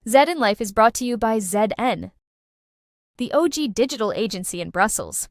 ZN Life is brought to you by ZN, the OG digital agency in Brussels.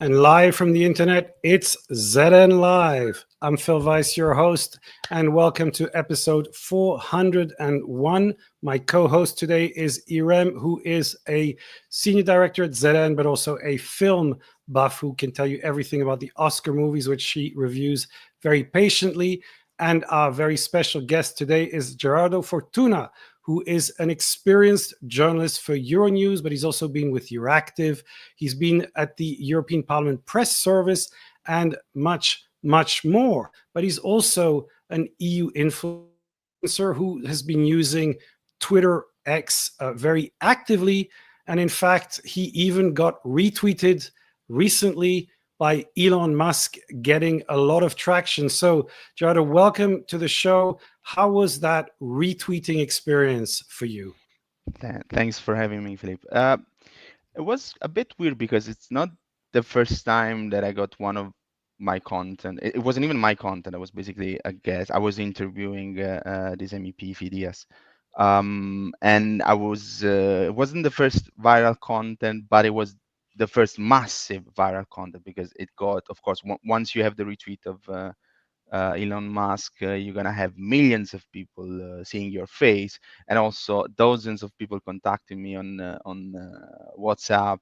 And live from the internet, it's ZN Live. I'm Phil Weiss, your host, and welcome to episode 401. My co-host today is Irem, who is a senior director at ZN, but also a film buff who can tell you everything about the Oscar movies, which she reviews very patiently. And our very special guest today is Gerardo Fortuna, who is an experienced journalist for Euronews, but he's also been with Euractiv. He's been at the European Parliament Press Service and much, much more. But he's also an EU influencer who has been using Twitter X very actively. And in fact, he even got retweeted recently by Elon Musk, getting a lot of traction. So, Gerardo, welcome to the show. How was that retweeting experience for you? Thanks for having me, Philip. It was a bit weird because it's not the first time that I got one of my content. It wasn't even my content. I was basically a guest. I was interviewing this MEP Phidias. And I was, it wasn't the first viral content, but it was the first massive viral content because it got, of course, once you have the retweet of Elon Musk, you're gonna have millions of people seeing your face, and also dozens of people contacting me on WhatsApp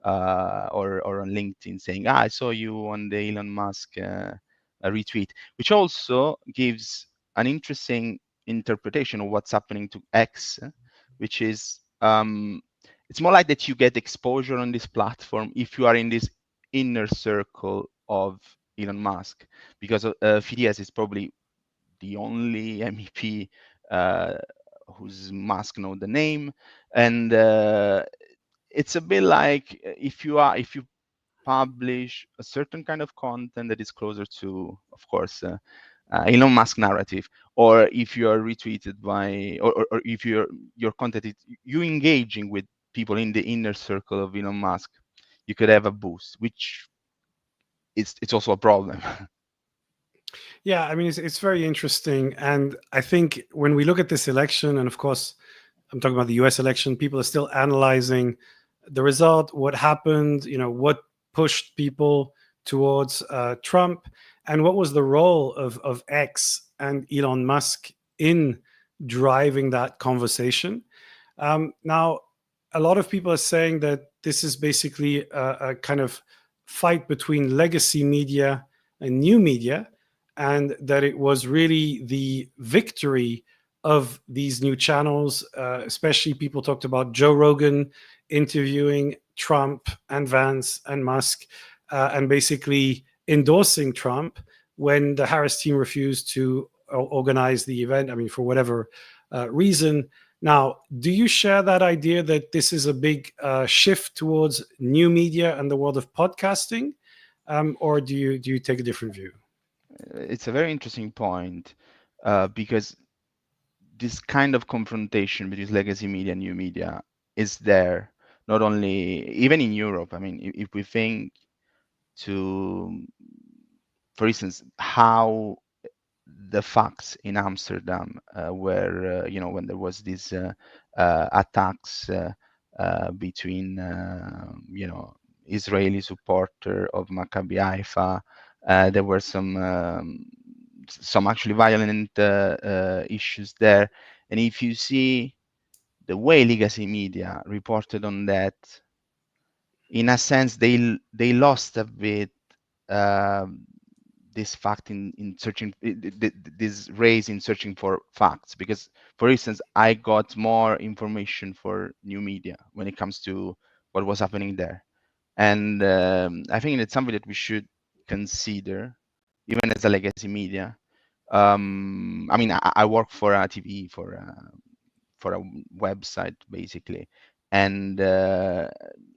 or on LinkedIn saying, "I saw you on the Elon Musk retweet," which also gives an interesting interpretation of what's happening to X, which is it's more like that you get exposure on this platform if you are in this inner circle of Elon Musk, because Phidias is probably the only MEP whose Musk know the name, and it's a bit like if you publish a certain kind of content that is closer to, of course, Elon Musk narrative, or if you are retweeted by, or if your content is you engaging with people in the inner circle of Elon Musk, you could have a boost, which it's also a problem. Yeah, I mean, it's very interesting. And I think when we look at this election, and of course, I'm talking about the US election, people are still analyzing the result, what happened, what pushed people towards Trump, and what was the role of X and Elon Musk in driving that conversation. Now, a lot of people are saying that this is basically a kind of fight between legacy media and new media, and that it was really the victory of these new channels. Especially people talked about Joe Rogan interviewing Trump and Vance and Musk, and basically endorsing Trump when the Harris team refused to organize the event. I mean, for whatever reason. Now, do you share that idea that this is a big shift towards new media and the world of podcasting, or do you take a different view? It's a very interesting point because this kind of confrontation between legacy media and new media is there, not only even in Europe. I mean, if we think to, for instance, how the facts in Amsterdam were, when there was these attacks between, Israeli supporter of Maccabi Haifa. There were some actually violent issues there, and if you see the way legacy media reported on that, in a sense, they lost a bit this fact in searching this race in searching for facts, because, for instance, I got more information for new media when it comes to what was happening there, and I think it's something that we should consider even as a legacy media. I mean, I work for a TV for a website basically, and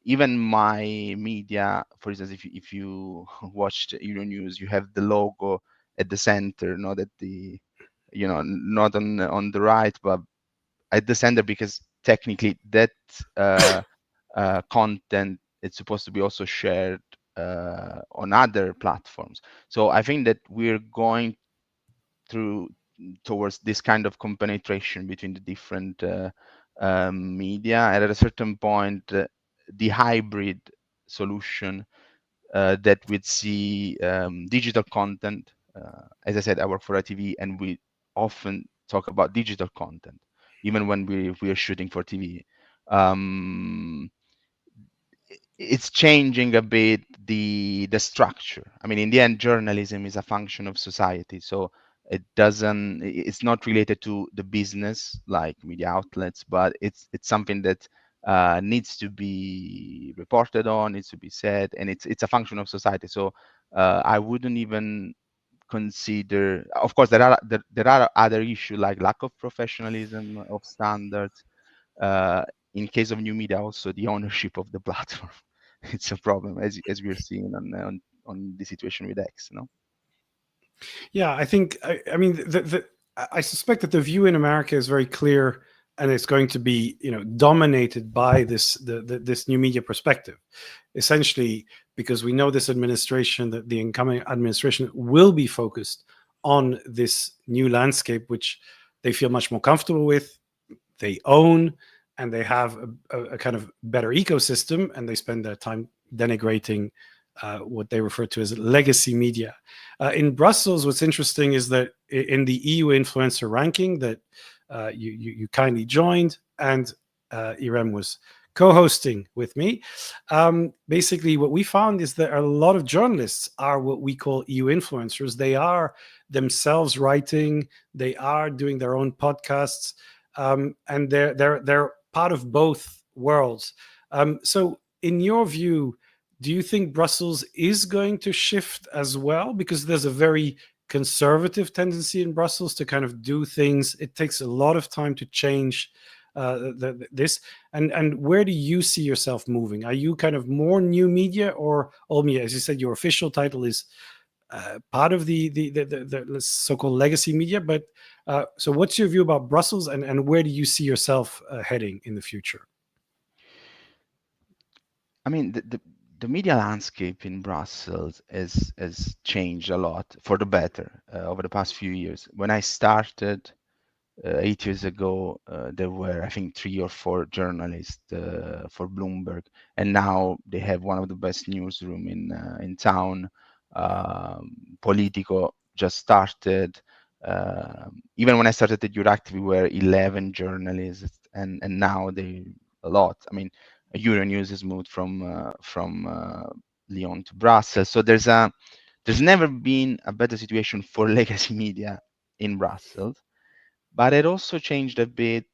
even my media, for instance, if you watched Euronews, you have the logo at the center, not at the not on the right, but at the center, because technically that uh, content is supposed to be also shared on other platforms. So I think that we're going through towards this kind of compenetration between the different media, and at a certain point, the hybrid solution that we'd see digital content. As I said, I work for ITV, and we often talk about digital content, even when we are shooting for TV. Um, it's changing a bit the structure. I mean, in the end, journalism is a function of society, so it's not related to the business like media outlets, but it's something that needs to be reported on, needs to be said, and it's a function of society. So I wouldn't even consider. Of course, there are other issues like lack of professionalism of standards. uh, in case of new media, also the ownership of the platform. It's a problem, as we're seeing on the situation with X. No. Yeah, I think I mean I suspect that the view in America is very clear, and it's going to be dominated by this new media perspective, essentially because we know this administration, that the incoming administration will be focused on this new landscape, which they feel much more comfortable with, they own, and they have a kind of better ecosystem, and they spend their time denigrating what they refer to as legacy media. In Brussels, what's interesting is that in the EU influencer ranking that you kindly joined, and Irem was co-hosting with me, basically what we found is that a lot of journalists are what we call EU influencers. They are themselves writing, they are doing their own podcasts, and they're part of both worlds. So, in your view, do you think Brussels is going to shift as well? Because there's a very conservative tendency in Brussels to kind of do things. It takes a lot of time to change this. And where do you see yourself moving? Are you kind of more new media or old media? As you said, your official title is part of the so-called legacy media. But so, what's your view about Brussels, and where do you see yourself heading in the future? I mean, the media landscape in Brussels has changed a lot for the better over the past few years. When I started 8 years ago, there were, I think, 3 or 4 journalists for Bloomberg, and now they have one of the best newsroom in town. Politico just started. Even when I started at Euractiv, we were 11 journalists, and now they a lot. I mean, Euronews has moved from Lyon to Brussels, so there's never been a better situation for legacy media in Brussels. But it also changed a bit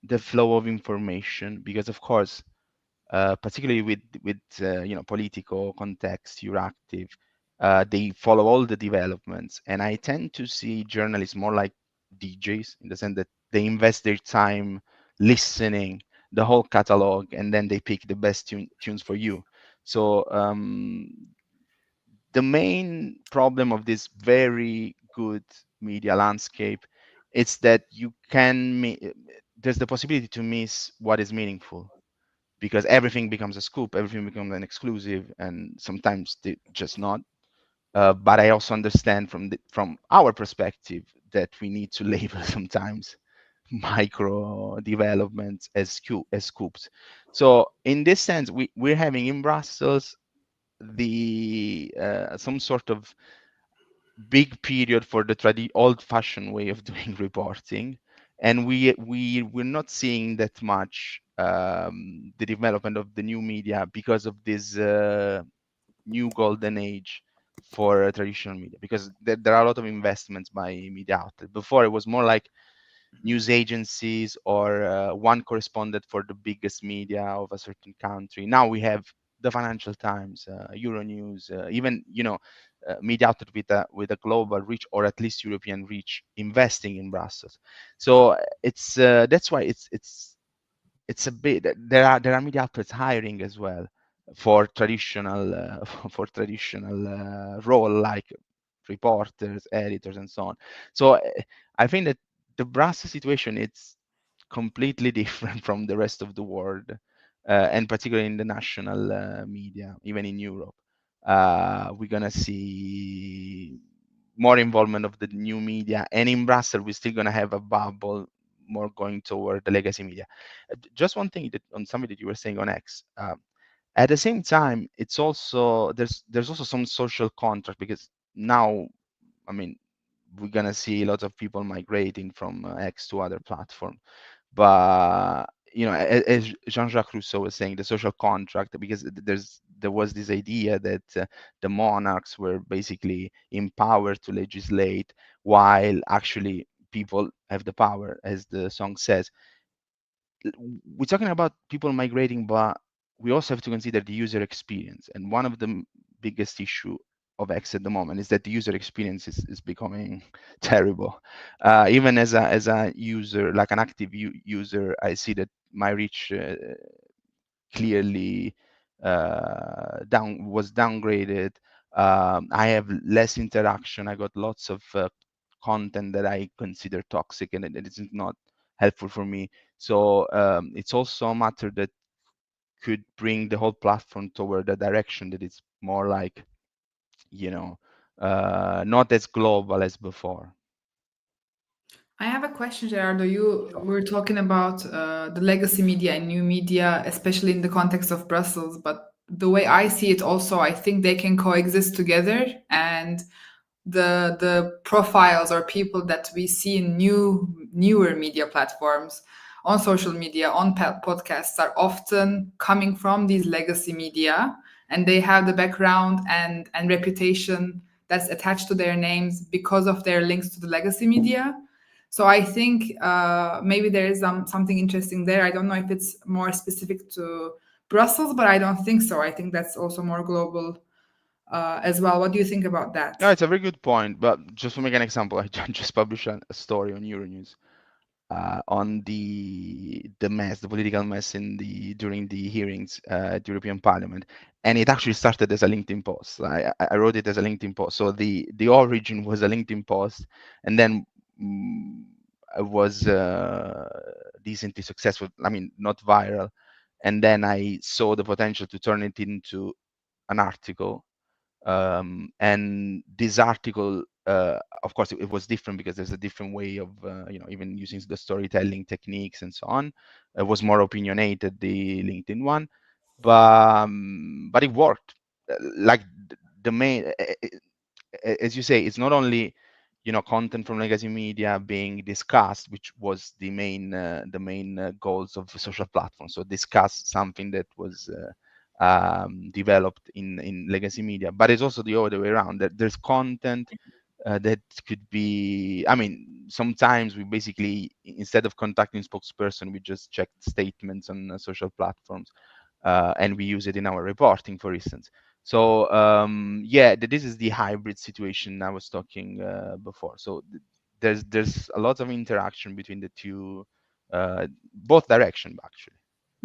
the flow of information, because of course, particularly with political context, you're active. They follow all the developments, and I tend to see journalists more like DJs, in the sense that they invest their time listening the whole catalog, and then they pick the best tunes for you. So the main problem of this very good media landscape is that there's the possibility to miss what is meaningful, because everything becomes a scoop, everything becomes an exclusive, and sometimes they just not. But I also understand from our perspective that we need to label sometimes micro developments as scoops. So in this sense, we're having in Brussels the some sort of big period for the old-fashioned way of doing reporting, and we're not seeing that much the development of the new media because of this new golden age for traditional media, because there are a lot of investments by media outlets. Before, it was more like news agencies or one correspondent for the biggest media of a certain country. Now we have the Financial Times, Euronews, even media outlet with a global reach, or at least European reach, investing in Brussels. So it's that's why it's a bit, there are media outlets hiring as well for traditional role like reporters, editors, and so on. So I think that the Brussels situation, it's completely different from the rest of the world, and particularly in the national media, even in Europe. We're gonna see more involvement of the new media, and in Brussels, we're still gonna have a bubble more going toward the legacy media. Just one thing that on something that you were saying on X. At the same time, it's also there's also some social contract, because now, I mean, we're gonna see lots of people migrating from X to other platforms. But as Jean-Jacques Rousseau was saying, the social contract, because there was this idea that the monarchs were basically empowered to legislate, while actually people have the power, as the song says. We're talking about people migrating, but we also have to consider the user experience. And one of the biggest issue of X at the moment is that the user experience is becoming terrible. Even as a user, like an active user, I see that my reach clearly was downgraded. I have less interaction. I got lots of content that I consider toxic, and it is not helpful for me. So it's also a matter that could bring the whole platform toward a direction that is more like, not as global as before. I have a question, Gerardo. You were talking about the legacy media and new media, especially in the context of Brussels. But the way I see it, also, I think they can coexist together. And the profiles or people that we see in newer media platforms, on social media, on podcasts, are often coming from these legacy media, and they have the background and reputation that's attached to their names because of their links to the legacy media. So I think maybe there is something interesting there. I don't know if it's more specific to Brussels, but I don't think so. I think that's also more global as well. What do you think about that? Yeah, it's a very good point. But just to make an example, I just published a story on Euronews on the political mess during the hearings at the European Parliament, and it actually started as a LinkedIn post. I wrote it as a LinkedIn post, so the origin was a LinkedIn post, and then I was decently successful. I mean, not viral, and then I saw the potential to turn it into an article, and this article, of course, it was different because there's a different way of even using the storytelling techniques and so on. It was more opinionated, the LinkedIn one, but it worked. Like the main, as you say, it's not only content from legacy media being discussed, which was the main goals of the social platform. So discuss something that was developed in legacy media, but it's also the other way around, that there's content that could be, I mean, sometimes we basically, instead of contacting spokesperson, we just check statements on social platforms, and we use it in our reporting, for instance. So yeah, this is the hybrid situation I was talking before. So there's a lot of interaction between the two, both direction, actually.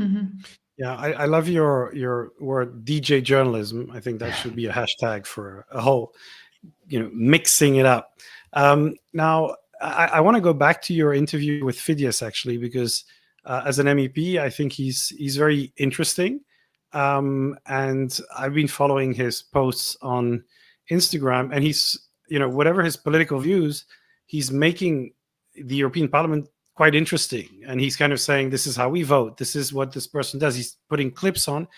Mm-hmm. Yeah, I love your word DJ journalism. I think that should be a hashtag for a whole, mixing it up. Now, I want to go back to your interview with Phidias, actually, because as an MEP, I think he's very interesting, and I've been following his posts on Instagram, and he's, whatever his political views, he's making the European Parliament quite interesting, and he's kind of saying, this is how we vote, this is what this person does. He's putting clips on.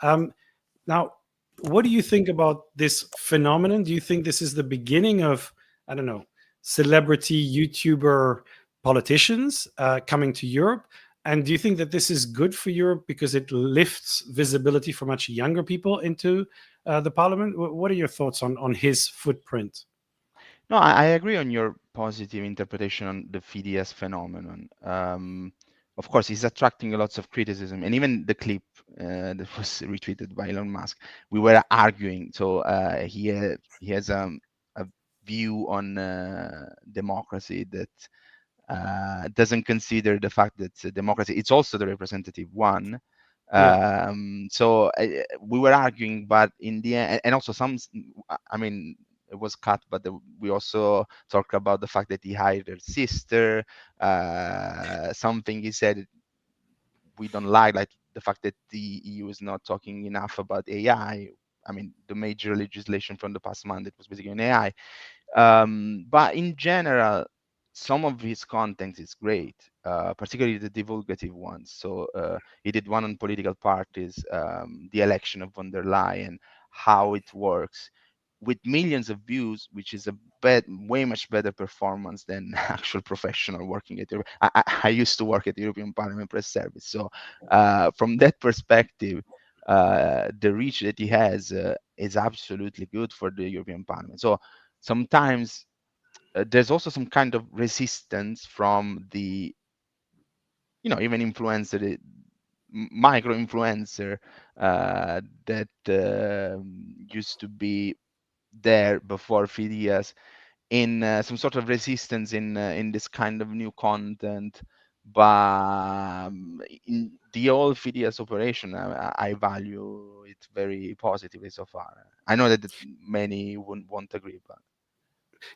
Now, what do you think about this phenomenon? Do you think this is the beginning of, I don't know, celebrity YouTuber politicians coming to Europe? And do you think that this is good for Europe because it lifts visibility for much younger people into the parliament? What are your thoughts on his footprint? No, I agree on your positive interpretation on the Phidias phenomenon. Of course, he's attracting lots of criticism, and even the clip that was retweeted by Elon Musk, we were arguing. So he has a view on democracy that doesn't consider the fact that democracy, it's also the representative one. So we were arguing, but in the end, and also I mean, it was cut, but we also talked about the fact that he hired her sister. Something he said we don't like the fact that the EU is not talking enough about AI. I mean, the major legislation from the past mandate was basically on AI. But in general, some of his content is great, particularly the divulgative ones. So he did one on political parties, the election of von der Leyen, how it works, with millions of views, which is a way much better performance than actual professional working at Europe. I used to work at the European Parliament Press Service, so from that perspective, the reach that he has is absolutely good for the European Parliament. So sometimes there's also some kind of resistance from the, even influencer, micro influencer that used to be there before 3 years, in some sort of resistance in this kind of new content. But in the whole 3 years operation, I value it very positively so far. I know that many won't agree, but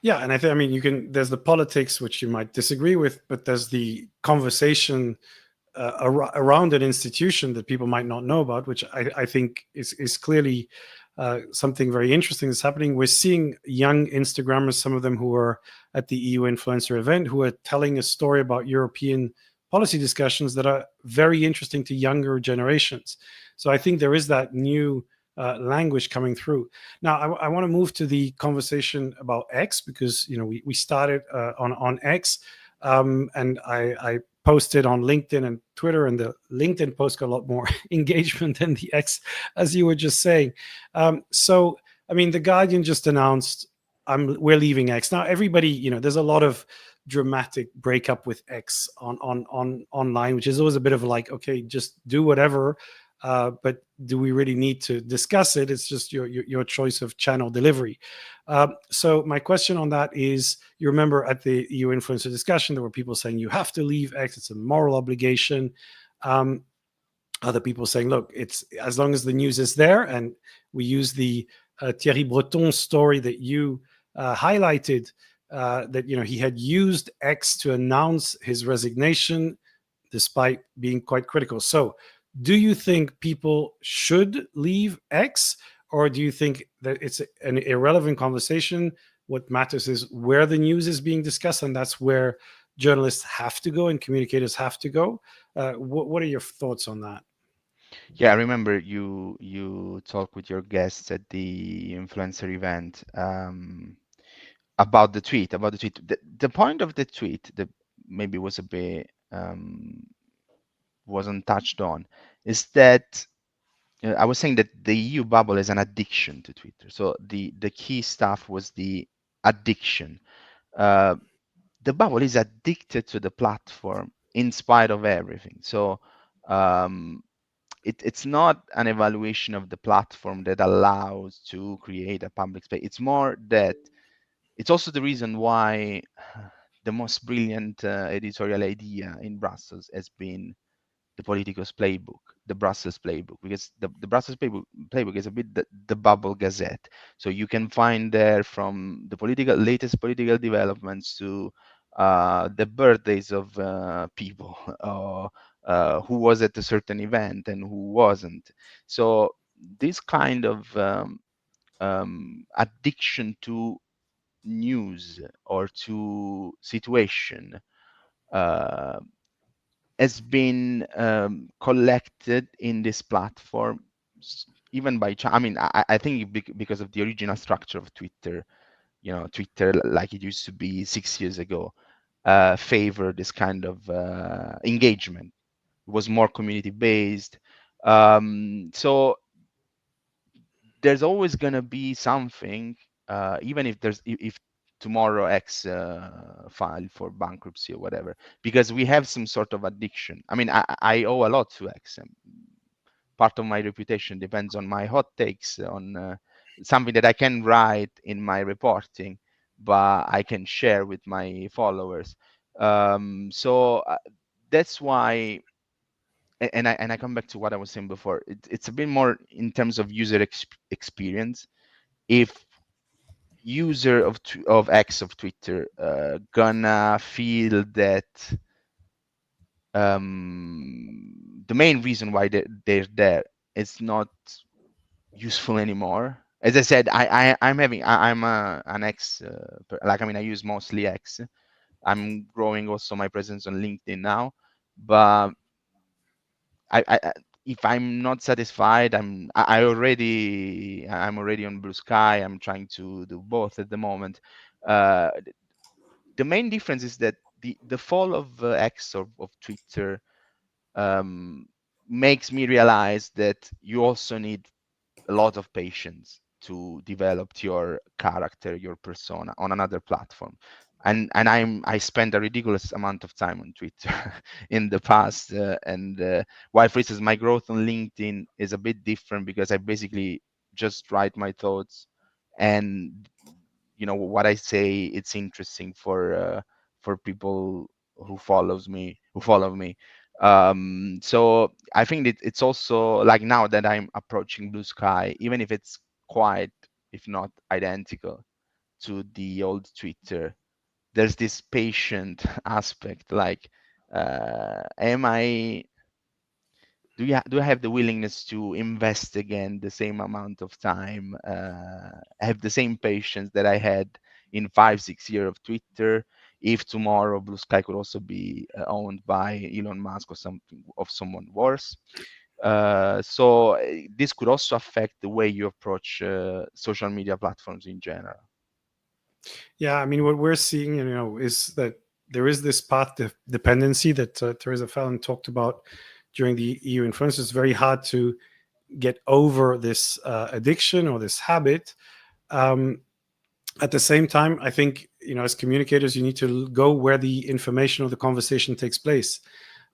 Yeah, and I mean, you can. There's the politics which you might disagree with, but there's the conversation around an institution that people might not know about, which I think is clearly something very interesting that's happening. We're seeing young Instagrammers, some of them who are at the EU influencer event, who are telling a story about European policy discussions that are very interesting to younger generations. So I think there is that new language coming through. Now, I want to move to the conversation about X, because we started on X, and I posted on LinkedIn and Twitter, and the LinkedIn post got a lot more engagement than the X, as you were just saying. So, I mean, the Guardian just announced we're leaving X. Now, everybody, there's a lot of dramatic breakup with X on online, which is always a bit of like, okay, just do whatever. But do we really need to discuss it? It's just your choice of channel delivery. So my question on that is, you remember at the EU influencer discussion, there were people saying you have to leave X, it's a moral obligation. Other people saying, look, it's as long as the news is there, and we use the Thierry Breton story that you highlighted, that he had used X to announce his resignation despite being quite critical. So do you think people should leave X, or do you think that it's an irrelevant conversation? What matters is where the news is being discussed, and that's where journalists have to go and communicators have to go. What are your thoughts on that? yeah, I remember you talked with your guests at the influencer event about the tweet. The point of the tweet that maybe was a bit wasn't touched on is that I was saying that the EU bubble is an addiction to Twitter. So the key stuff was the addiction. Uh, the bubble is addicted to the platform in spite of everything. So um, it's not an evaluation of the platform that allows to create a public space. It's more that it's also the reason why the most brilliant editorial idea in Brussels has been the Politicos playbook, the Brussels playbook, because the Brussels playbook is a bit the bubble gazette. So you can find there from the latest political developments to the birthdays of people, or who was at a certain event and who wasn't. So this kind of addiction to news or to situation uh, has been collected in this platform, even by I mean, I think because of the original structure of Twitter. Twitter, like it used to be 6 years ago, favored this kind of engagement. It was more community based. So there's always going to be something, even if tomorrow X file for bankruptcy or whatever, because we have some sort of addiction. I mean, I owe a lot to X. Part of my reputation depends on my hot takes, on something that I can write in my reporting, but I can share with my followers. So that's why, and I come back to what I was saying before. It's a bit more in terms of user experience. If user of X, of Twitter, gonna feel that the main reason why they're there is not useful anymore. As I said, I'm an X, like, I mean, I use mostly X. I'm growing also my presence on LinkedIn now, but I if I'm not satisfied, I'm already on Blue Sky. I'm trying to do both at the moment. Uh, the main difference is that the fall of X, of Twitter, um, makes me realize that you also need a lot of patience to develop your character, your persona on another platform. And I spent a ridiculous amount of time on Twitter in the past, and while, for instance, my growth on LinkedIn is a bit different because I basically just write my thoughts, and what I say, it's interesting for people who follow me. So I think that it's also like, now that I'm approaching Blue Sky, even if it's quite, if not identical to the old Twitter, there's this patient aspect, like, am I do I have the willingness to invest again the same amount of time, have the same patience that I had in 5 6 years of Twitter, if tomorrow Blue Sky could also be owned by Elon Musk or something, of someone worse. So this could also affect the way you approach social media platforms in general. Yeah, I mean, what we're seeing, is that there is this dependency that Teresa Fallon talked about during the EU influence. It's very hard to get over this addiction or this habit. Um, at the same time, I think, as communicators, you need to go where the information or the conversation takes place,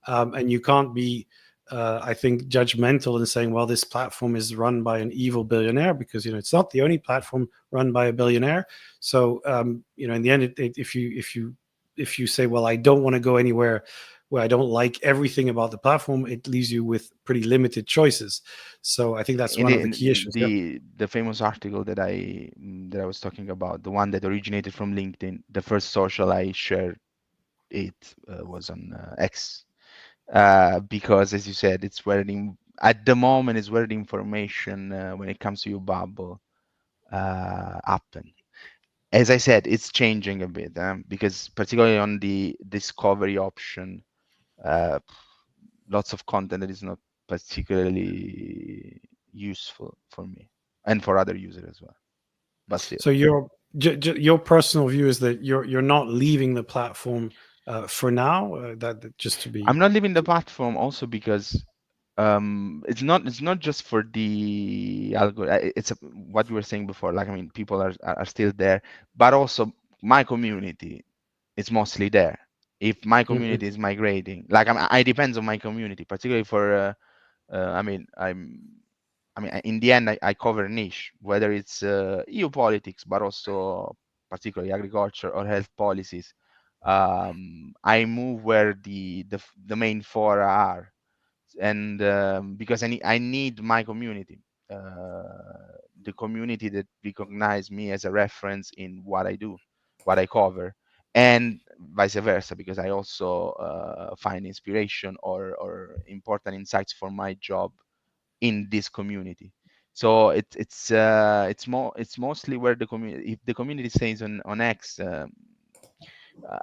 and you can't be, I think, judgmental in saying, well, this platform is run by an evil billionaire, because it's not the only platform run by a billionaire. So in the end, if you say, well, I don't want to go anywhere where I don't like everything about the platform, it leaves you with pretty limited choices. So I think that's In one the of the key issues. Yeah. the famous article that I was talking about, the one that originated from LinkedIn, the first social I shared it was on X, because, as you said, it's where at the moment is where the information, when it comes to your bubble, happen. As I said, it's changing a bit, because particularly on the discovery option, uh, lots of content that is not particularly useful for me and for other users as well. But still, So your personal view is that you're not leaving the platform for now. That just to be. I'm not leaving the platform also because it's not just for the algorithm. It's what you were saying before. Like, I mean, people are still there, but also my community is mostly there. If my Mhm. community is migrating, like, I depends on my community, particularly for I mean, in the end, I cover niche, whether it's EU politics, but also particularly agriculture or health policies. I move where the main fora are, and because I need my community, the community that recognize me as a reference in what I do, what I cover, and vice versa, because I also find inspiration or important insights for my job in this community. So it's mostly where the community, if the community stays on X,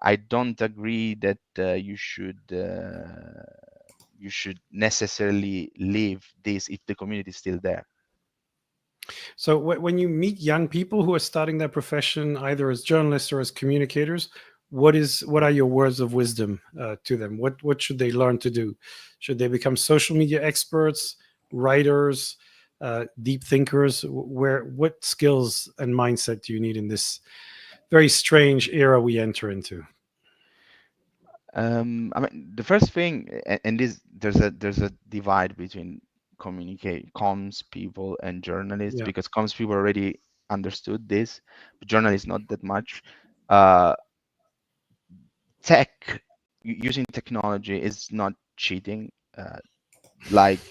I don't agree that you should necessarily leave this if the community is still there. So when you meet young people who are starting their profession, either as journalists or as communicators, what are your words of wisdom to them? What should they learn to do? Should they become social media experts, writers, deep thinkers? What skills and mindset do you need in this very strange era we enter into? I mean, the first thing, and this there's a divide between communicate comms people and journalists, Yeah. because comms people already understood this, but journalists not that much. Uh, Tech, using technology is not cheating. Like,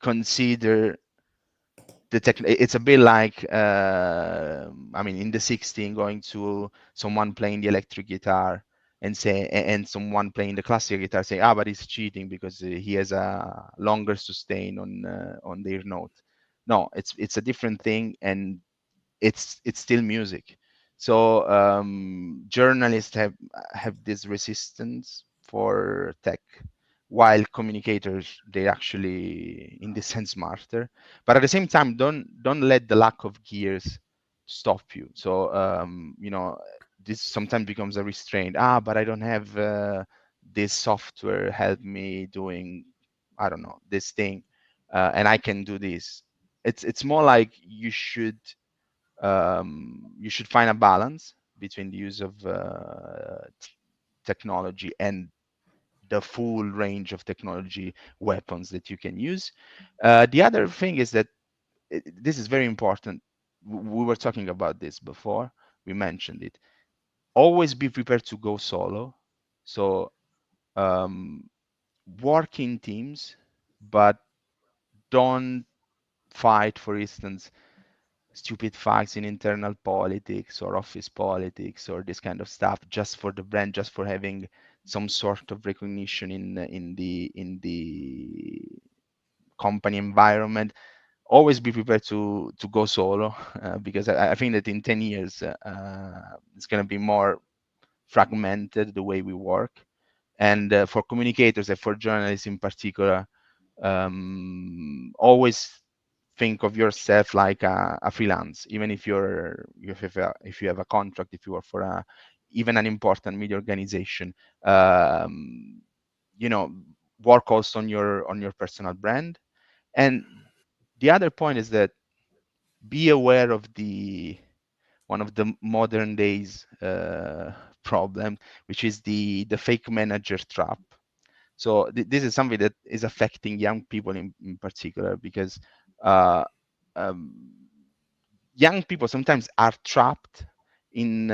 consider it's a bit like I mean in the 16 going to someone playing the electric guitar and say and someone playing the classical guitar say but he's cheating because he has a longer sustain on their note. No, it's a different thing, and it's still music. So journalists have this resistance for tech, while communicators they actually in this sense smarter. But at the same time, don't let the lack of gears stop you. So this sometimes becomes a restraint. But I don't have this software help me doing, I don't know, this thing, and I can do this. It's more like you should find a balance between the use of technology and the full range of technology weapons that you can use. The other thing is that this is very important. We were talking about this before. We mentioned it. Always be prepared to go solo. So um, work in teams, but don't fight, for instance, stupid fights in internal politics or office politics or this kind of stuff just for the brand, just for having some sort of recognition in the company environment. Always be prepared to go solo, because I think that in 10 years it's going to be more fragmented the way we work. And for communicators and for journalists in particular, always think of yourself like a freelance, even if you have a contract, if you work for even an important media organization. um, you know Work also on your personal brand. And the other point is that be aware of the one of the modern days problem, which is the fake manager trap. So this is something that is affecting young people in particular, because uh, um, young people sometimes are trapped in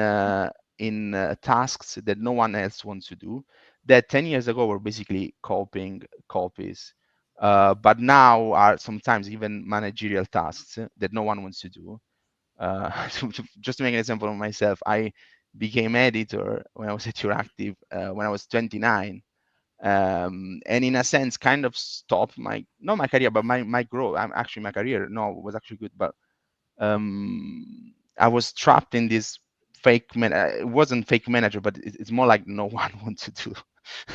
tasks that no one else wants to do, that 10 years ago were basically copying copies, but now are sometimes even managerial tasks that no one wants to do. Just to make an example of myself, I became editor when I was at Euractiv when I was 29, and in a sense kind of stopped my not my career but my growth. I'm actually my career no was actually good, but I was trapped in this fake man. It wasn't fake manager, but it's more like no one wants to do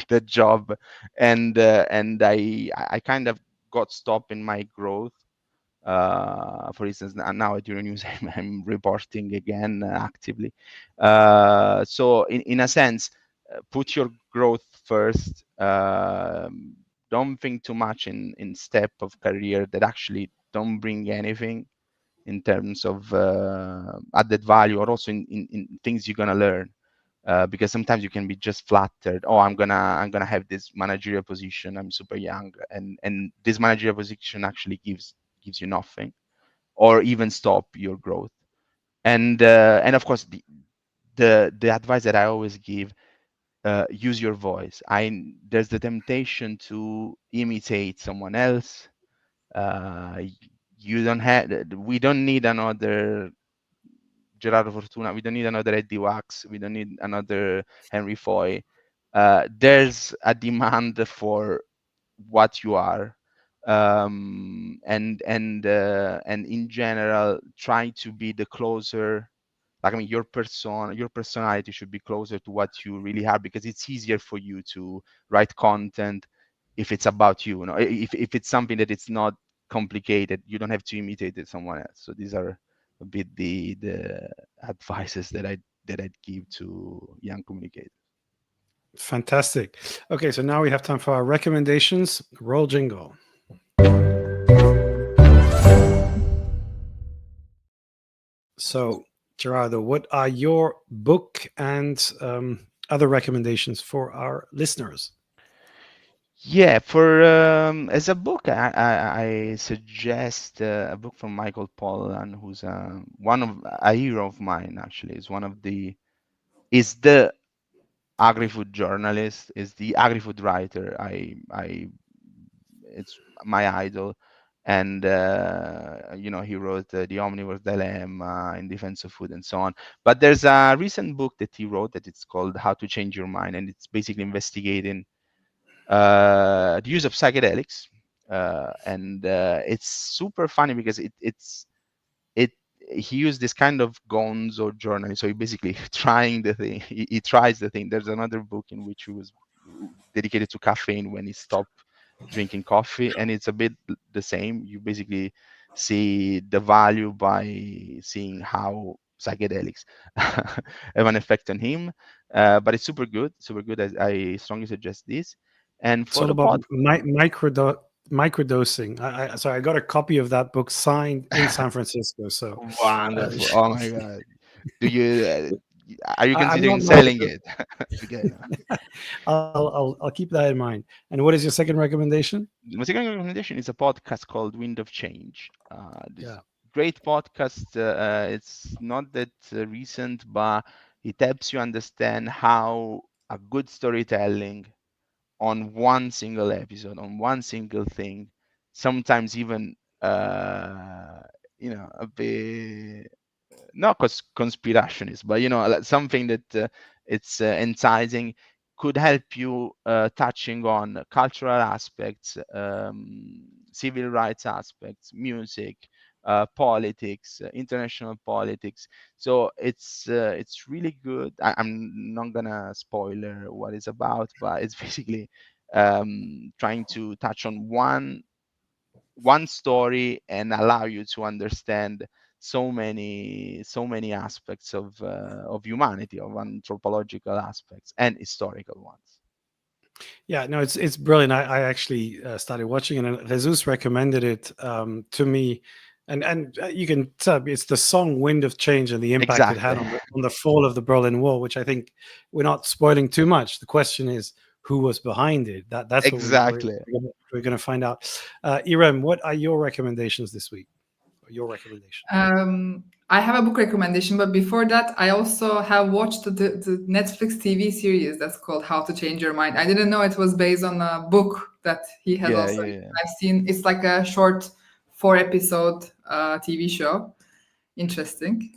the job, and I kind of got stopped in my growth. For instance, now at Euronews, I'm reporting again actively. So in a sense, put your growth first. Don't think too much in step of career that actually don't bring anything in terms of added value, or also in things you're gonna learn. Because sometimes you can be just flattered. Oh, I'm gonna have this managerial position. I'm super young, and this managerial position actually gives you nothing, or even stop your growth. And of course, the advice that I always give: use your voice. There's the temptation to imitate someone else. Uh, you don't have. We don't need another Gerardo Fortuna. We don't need another Eddie Wax. We don't need another Henry Foy. There's a demand for what you are, and in general, try to be the closer. Like, I mean, your personality should be closer to what you really are, because it's easier for you to write content if it's about you. If it's something that it's not complicated, you don't have to imitate it someone else. So these are a bit the advices that I'd give to young communicators. Fantastic. Okay, so now we have time for our recommendations. Roll jingle. So, Gerardo, what are your book and other recommendations for our listeners? Yeah, for as a book, I suggest a book from Michael Pollan, who's one of a hero of mine. Actually, is the agri-food journalist, is the agri-food writer. I It's my idol, and he wrote the Omnivore Dilemma, In Defense of Food, and so on. But there's a recent book that he wrote that it's called How to Change Your Mind, and it's basically investigating the use of psychedelics, and it's super funny because it he used this kind of gonzo journal. So he basically trying the thing. He tries the thing. There's another book in which he was dedicated to caffeine when he stopped drinking coffee, and it's a bit the same. You basically see the value by seeing how psychedelics have an effect on him. But it's super good, super good. I strongly suggest this. And It's for all the about pod, microdosing. So I got a copy of that book signed in San Francisco. So wonderful. Oh my God. Do you are you I'm considering not selling much. it? Okay. I'll keep that in mind. And what is your second recommendation? My second recommendation is a podcast called Wind of Change. This Yeah. great podcast. It's not that recent, but it helps you understand how a good storytelling on one single episode, on one single thing, sometimes even a bit not conspirationist, but like something that it's enticing, could help you touching on cultural aspects, civil rights aspects, music, politics, international politics. So it's really good. I'm not gonna spoiler what it's about, but it's basically trying to touch on one story and allow you to understand so many aspects of humanity, of anthropological aspects and historical ones. Yeah, no, it's brilliant. I actually started watching it, and Jesus recommended it to me, and you can tell it's the song "Wind of Change" and the impact it had Exactly. on the fall of the Berlin Wall, which I think we're not spoiling too much. The question is who was behind it. That's what Exactly. we're going to find out. Irem, what are your recommendations this week? Or your recommendation? I have a book recommendation, but before that, I also have watched the Netflix TV series that's called How to Change Your Mind. I didn't know it was based on a book that he has Yeah, also. yeah, yeah. I've seen it's like a short 4 episode TV show. Interesting.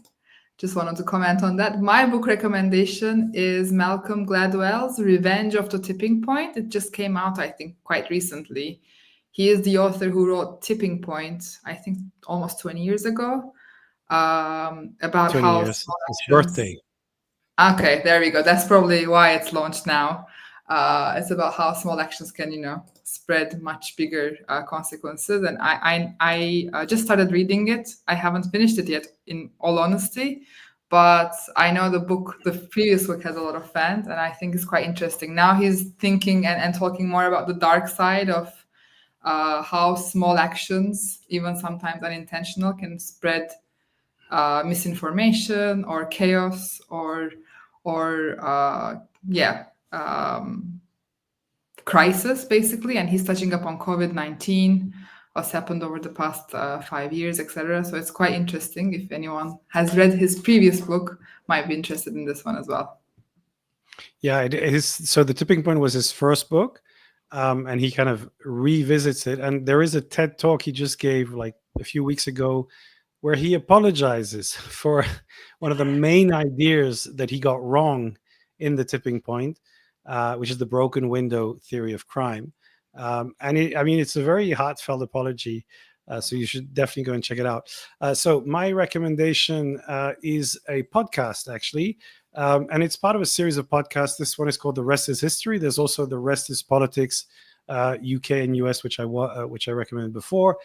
Just wanted to comment on that. My book recommendation is Malcolm Gladwell's Revenge of the Tipping Point. It just came out, I think, quite recently. He is the author who wrote Tipping Point, I think almost 20 years ago, about 20 how years. small It's actions. birthday. Okay, there we go. That's probably why it's launched now. It's about how small actions can, spread much bigger consequences. And I just started reading it. I haven't finished it yet, in all honesty, but I know the previous book has a lot of fans, and I think it's quite interesting. Now he's thinking and talking more about the dark side of how small actions, even sometimes unintentional, can spread misinformation or chaos or yeah crisis basically. And he's touching upon COVID-19, what's happened over the past 5 years, etc. So it's quite interesting. If anyone has read his previous book, might be interested in this one as well. Yeah, it is. So the Tipping Point was his first book, and he kind of revisits it. And there is a TED talk he just gave like a few weeks ago, where he apologizes for one of the main ideas that he got wrong in the Tipping Point, which is the broken window theory of crime. I mean, it's a very heartfelt apology. So you should definitely go and check it out. So my recommendation is a podcast, actually. And it's part of a series of podcasts. This one is called The Rest is History. There's also The Rest is Politics, UK and US, which I recommended before,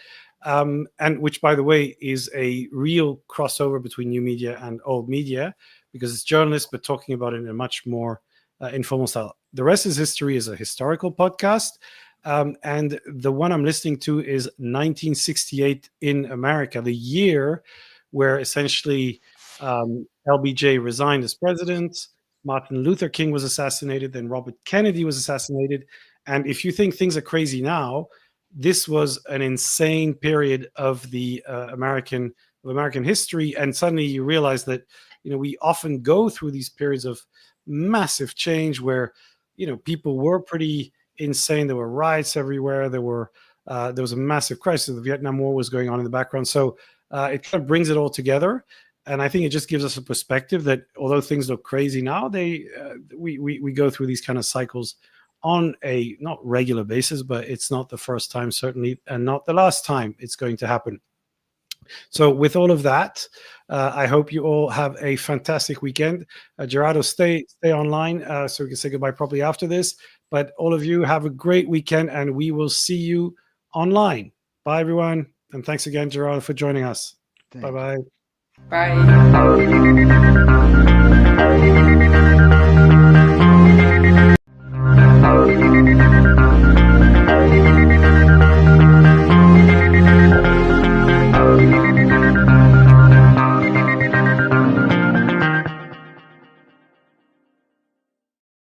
and which, by the way, is a real crossover between new media and old media, because it's journalists but talking about it in a much more informal style. The Rest is History is a historical podcast. And the one I'm listening to is 1968 in America, the year where essentially LBJ resigned as president, Martin Luther King was assassinated, then Robert Kennedy was assassinated. And if you think things are crazy now, this was an insane period of the American history. And suddenly you realize that we often go through these periods of massive change where people were pretty insane. There were riots everywhere. There were there was a massive crisis. The Vietnam War was going on in the background. So it kind of brings it all together. And I think it just gives us a perspective that although things look crazy now, we go through these kind of cycles on a not regular basis, but it's not the first time, certainly, and not the last time it's going to happen. So with all of that, I hope you all have a fantastic weekend. Gerardo, stay online so we can say goodbye properly after this. But all of you have a great weekend, and we will see you online. Bye, everyone. And thanks again, Gerardo, for joining us. Thank you. Bye-bye. Bye.